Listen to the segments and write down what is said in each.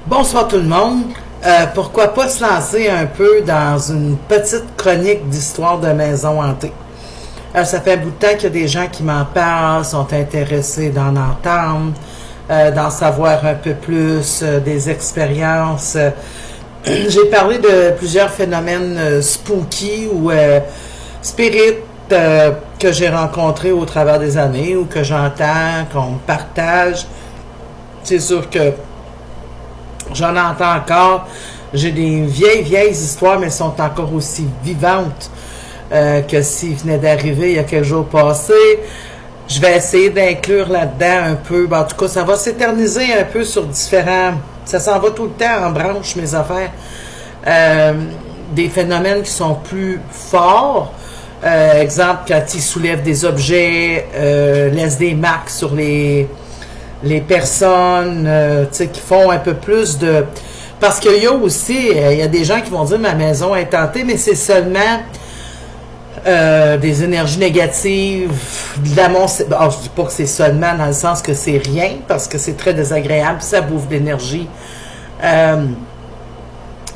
Bonsoir tout le monde. Pourquoi pas se lancer un peu dans une petite chronique d'histoire de maison hantée? Ça fait un bout de temps qu'il y a des gens qui m'en parlent, sont intéressés d'en entendre, d'en savoir un peu plus, des expériences. J'ai parlé de plusieurs phénomènes spooky ou spirites que j'ai rencontrés au travers des années ou que j'entends, qu'on me partage. C'est sûr que j'en entends encore. J'ai des vieilles histoires, mais elles sont encore aussi vivantes que s'ils venaient d'arriver il y a quelques jours passés. Je vais essayer d'inclure là-dedans un peu. En tout cas, ça va s'éterniser un peu sur différents... Ça s'en va tout le temps en branche, mes affaires. Des phénomènes qui sont plus forts. Exemple, quand ils soulèvent des objets, laissent des marques sur les personnes, qui font un peu plus de... Parce qu'il y a aussi, il y a des gens qui vont dire ma maison est hantée, mais c'est seulement des énergies négatives, de la je dis pas que c'est seulement dans le sens que c'est rien, parce que c'est très désagréable, ça bouffe d'énergie.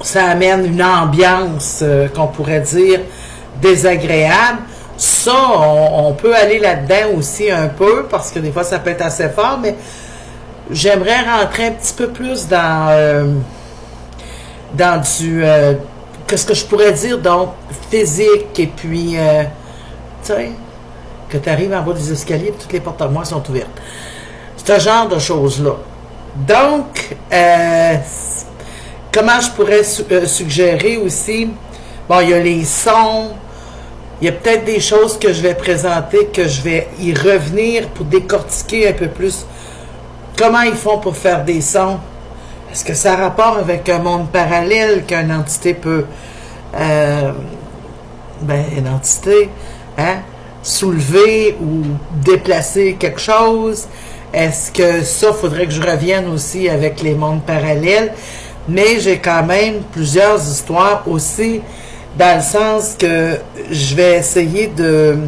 Ça amène une ambiance qu'on pourrait dire désagréable. Ça, on peut aller là-dedans aussi un peu, parce que des fois, ça peut être assez fort, mais j'aimerais rentrer un petit peu plus dans du... qu'est-ce que je pourrais dire, donc, physique, et puis, tu sais, que tu arrives en bas des escaliers, et toutes les portes à moi sont ouvertes. Ce genre de choses-là. Donc, comment je pourrais suggérer aussi... Bon, il y a les sons... Il y a peut-être des choses que je vais présenter, que je vais y revenir pour décortiquer un peu plus comment ils font pour faire des sons. Est-ce que ça a rapport avec un monde parallèle qu'une entité peut... une entité, soulever ou déplacer quelque chose? Est-ce que ça, faudrait que je revienne aussi avec les mondes parallèles? Mais j'ai quand même plusieurs histoires aussi, dans le sens que je vais essayer de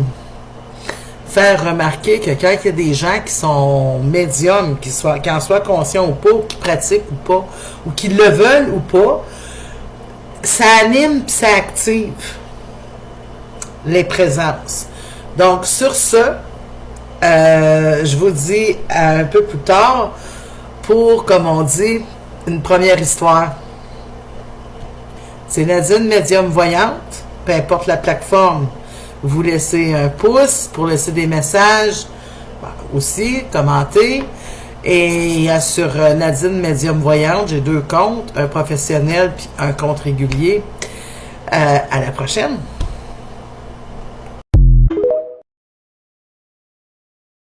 faire remarquer que quand il y a des gens qui sont médiums, qui en soient conscients ou pas, ou qui pratiquent ou pas, ou qui le veulent ou pas, ça anime et ça active les présences. Donc, sur ce, je vous dis un peu plus tard pour, comme on dit, une première histoire. C'est Nadine, médium voyante, peu importe la plateforme. Vous laissez un pouce pour laisser des messages, aussi, commenter. Et sur Nadine, médium voyante, j'ai 2 comptes, un professionnel puis un compte régulier. À la prochaine!